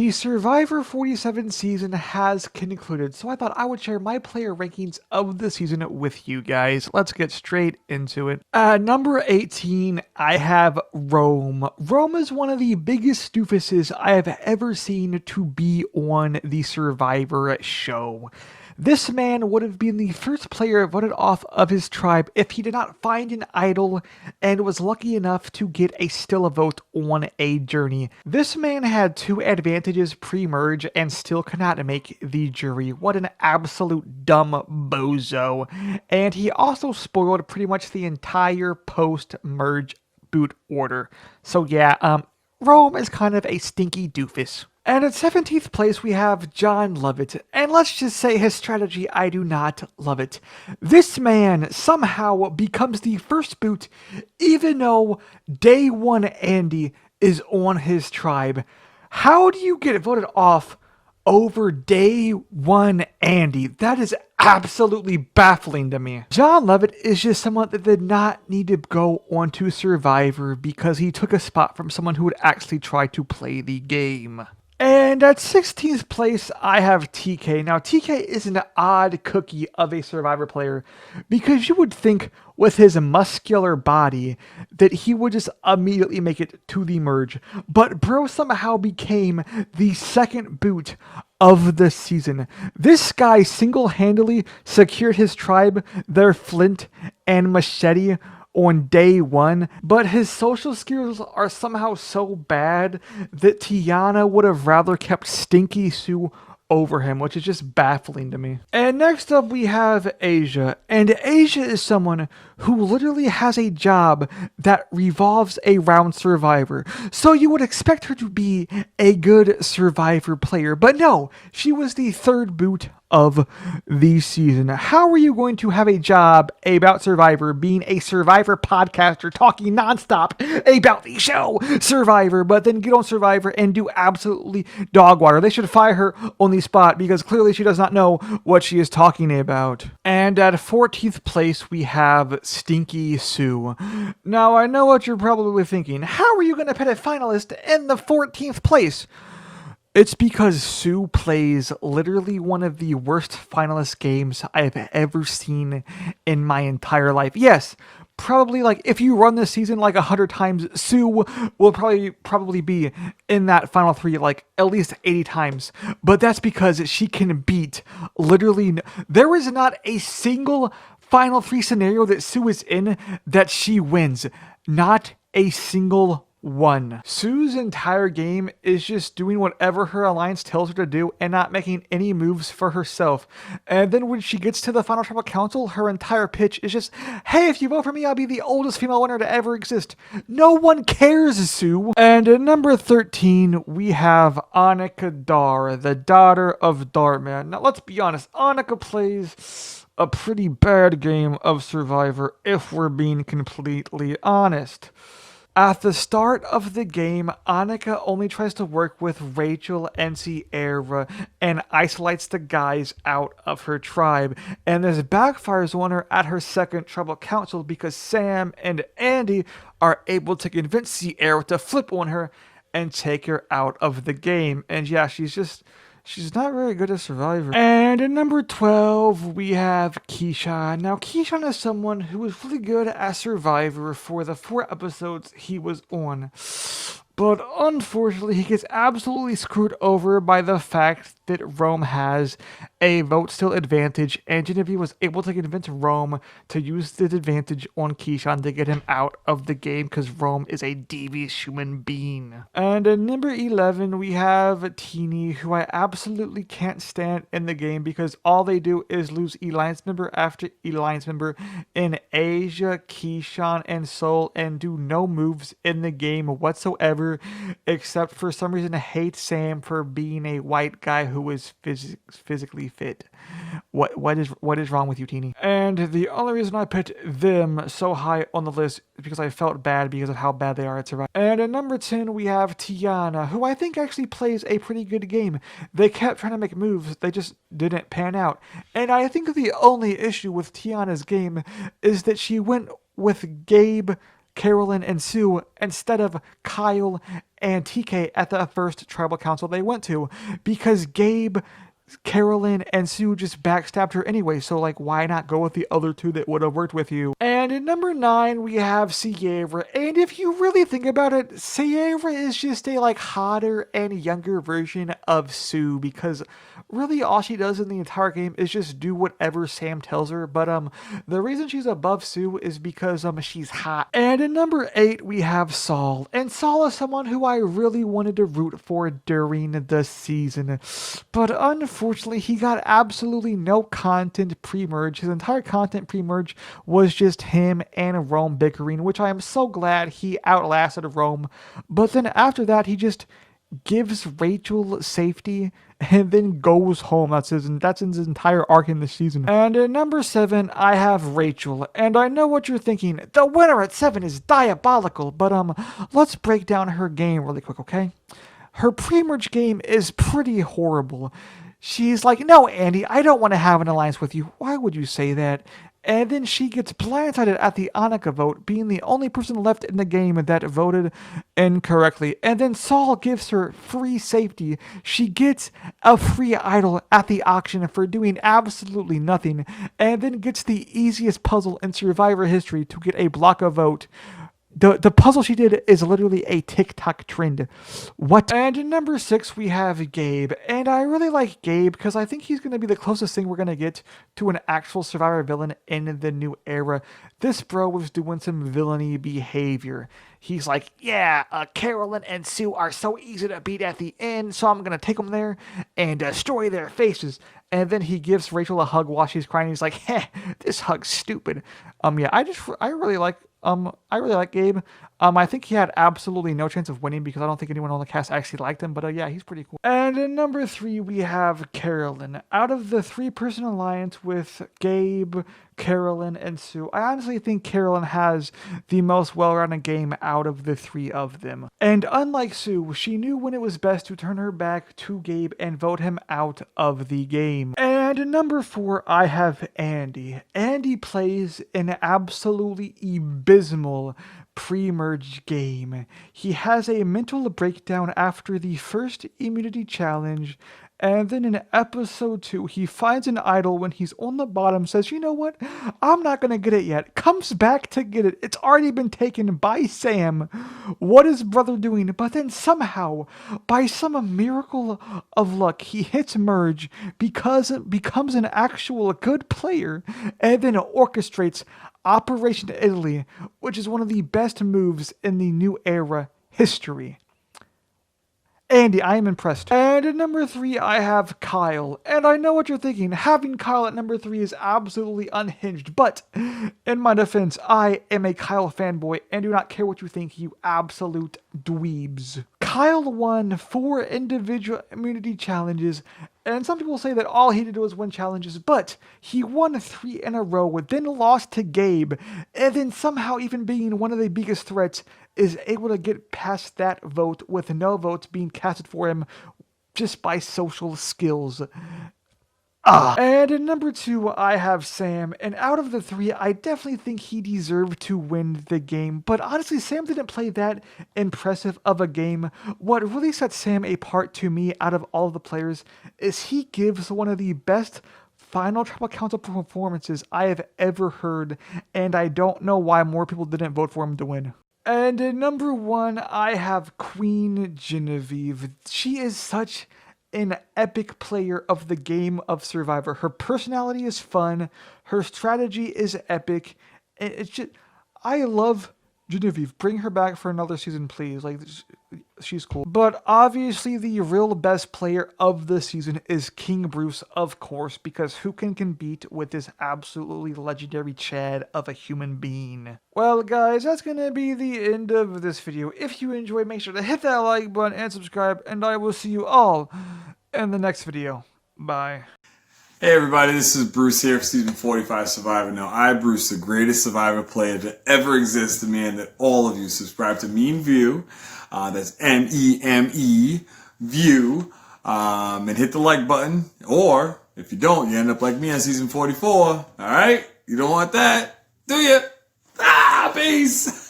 The Survivor 47 season has concluded, so I thought I would share my player rankings of the season with you guys. Let's get straight into it. Number 18, I have Rome. Rome is one of the biggest doofuses I have ever seen to be on the Survivor show. This man would have been the first player voted off of his tribe if he did not find an idol and was lucky enough to get a still a vote on a journey. This man had 2 advantages pre-merge and still could not make the jury. What an absolute dumb bozo. And he also spoiled pretty much the entire post-merge boot order. So yeah, Rome is kind of a stinky doofus. And at 17th place, we have John Lovett. And let's just say his strategy, I do not love it. This man somehow becomes the first boot, even though day 1 Andy is on his tribe. How do you get voted off over day 1 Andy? That is absolutely baffling to me. John Lovett is just someone that did not need to go onto Survivor because he took a spot from someone who would actually try to play the game. And at 16th place, I have TK. Now, TK is an odd cookie of a Survivor player because you would think with his muscular body that he would just immediately make it to the merge. But bro somehow became the second boot of the season. This guy single-handedly secured his tribe their flint and machete on day 1, but his social skills are somehow so bad that Tiana would have rather kept Stinky Sue over him, which is just baffling to me. And next up we have Asia, and Asia is someone who literally has a job that revolves around Survivor. So you would expect her to be a good Survivor player, but no, she was the 3rd boot of the season. How are you going to have a job about Survivor, being a Survivor podcaster, talking nonstop about the show Survivor, but then get on Survivor and do absolutely dog water? They should fire her on the spot because clearly she does not know what she is talking about. And at 14th place, we have Stinky Sue. Now, I know what you're probably thinking. How are you going to put a finalist in the 14th place? It's because Sue plays literally one of the worst finalist games I've ever seen in my entire life. Yes, probably like if you run this season like 100 times, Sue will probably be in that final 3 like at least 80 times. But that's because she can beat literally. There is not a single final 3 scenario that Sue is in that she wins. Not a single one. Sue's entire game is just doing whatever her alliance tells her to do and not making any moves for herself. And then when she gets to the final tribal council, her entire pitch is just, hey, if you vote for me, I'll be the oldest female winner to ever exist. No one cares, Sue. And at number 13, we have Annika Dar, the daughter of Dartman. Now, let's be honest, Annika plays a pretty bad game of Survivor, if we're being completely honest. At the start of the game, Annika only tries to work with Rachel and Sierra and isolates the guys out of her tribe. And this backfires on her at her second tribal council because Sam and Andy are able to convince Sierra to flip on her and take her out of the game. And yeah, she's not very good at Survivor. And at number 12, we have Keyshawn. Now, Keyshawn is someone who was really good at Survivor for the 4 episodes he was on. But unfortunately, he gets absolutely screwed over by the fact that Rome has a vote steal advantage, and Genevieve was able to convince Rome to use this advantage on Keyshawn to get him out of the game because Rome is a devious human being. And at number 11, we have Teeny, who I absolutely can't stand in the game because all they do is lose alliance member after alliance member in Asia, Keyshawn, and Soul, and do no moves in the game whatsoever, except for some reason hate Sam for being a white guy who is physically fit. What is wrong with you, Teeny? And the only reason I put them so high on the list is because I felt bad because of how bad they are at Survivor. And at number 10, we have Tiana, who I think actually plays a pretty good game. They kept trying to make moves, they just didn't pan out. And I think the only issue with Tiana's game is that she went with Gabe, Carolyn, and Sue instead of Kyle and TK at the first tribal council they went to, because Gabe, Carolyn, and Sue just backstabbed her anyway, so like why not go with the other two that would have worked with you? And in number 9 we have Sierra, and if you really think about it, Sierra is just a like hotter and younger version of Sue, because really all she does in the entire game is just do whatever Sam tells her. But the reason she's above Sue is because she's hot. And in number 8 we have Saul, and Saul is someone who I really wanted to root for during the season, but unfortunately he got absolutely no content pre-merge. His entire content pre-merge was just him and Rome bickering, which I am so glad he outlasted Rome. But then after that he just gives Rachel safety and then goes home. That's his entire arc in this season. And at number 7, I have Rachel. And I know what you're thinking. The winner at 7 is diabolical. But let's break down her game really quick, okay? Her pre-merge game is pretty horrible. She's like, no, Andy, I don't want to have an alliance with you. Why would you say that? And then she gets blindsided at the Annika vote, being the only person left in the game that voted incorrectly. And then Saul gives her free safety. She gets a free idol at the auction for doing absolutely nothing, and then gets the easiest puzzle in Survivor history to get a block of vote. The puzzle she did is literally a TikTok trend. What? And in number 6, we have Gabe. And I really like Gabe because I think he's going to be the closest thing we're going to get to an actual Survivor villain in the new era. This bro was doing some villainy behavior. He's like, yeah, Carolyn and Sue are so easy to beat at the end, so I'm going to take them there and destroy their faces. And then he gives Rachel a hug while she's crying. He's like, heh, this hug's stupid. Yeah, I really like Gabe. I think he had absolutely no chance of winning because I don't think anyone on the cast actually liked him, but yeah, he's pretty cool. And in number 3, we have Carolyn. Out of the 3-person alliance with Gabe, Carolyn, and Sue, I honestly think Carolyn has the most well-rounded game out of the 3 of them. And unlike Sue, she knew when it was best to turn her back to Gabe and vote him out of the game. And in number 4, I have Andy. Andy plays an absolutely abysmal pre-merge game. He has a mental breakdown after the first immunity challenge, and then in episode 2, he finds an idol when he's on the bottom, says, you know what, I'm not going to get it yet, comes back to get it. It's already been taken by Sam. What is brother doing? But then somehow, by some miracle of luck, he hits merge because it becomes an actual good player, and then orchestrates Operation Italy, which is one of the best moves in the new era history. Andy, I am impressed. And at number 3, I have Kyle. And I know what you're thinking. Having Kyle at number 3 is absolutely unhinged. But in my defense, I am a Kyle fanboy and do not care what you think, you absolute dweebs. Kyle won 4 individual immunity challenges, and some people say that all he did was win challenges, but he won 3 in a row, then lost to Gabe, and then somehow, even being one of the biggest threats, is able to get past that vote with no votes being casted for him just by social skills. And in number 2, I have Sam, and out of the 3, I definitely think he deserved to win the game, but honestly, Sam didn't play that impressive of a game. What really sets Sam apart to me out of all of the players is he gives one of the best final tribal council performances I have ever heard, and I don't know why more people didn't vote for him to win. And in number 1, I have Queen Genevieve. She is such an epic player of the game of Survivor. Her personality is fun. Her strategy is epic. It's just, I love Genevieve. Bring her back for another season, please. Like, she's cool. But obviously, the real best player of the season is King Bruce, of course, because who can compete with this absolutely legendary Chad of a human being? Well, guys, that's gonna be the end of this video. If you enjoyed, make sure to hit that like button and subscribe, and I will see you all in the next video. Bye. Hey everybody, this is Bruce here for Season 45 Survivor. Now, I, Bruce, the greatest Survivor player to ever exist, demand that all of you subscribe to Meme View. That's M-E-M-E, View, and hit the like button. Or, if you don't, you end up like me on Season 44. Alright? You don't want that, do you? Peace!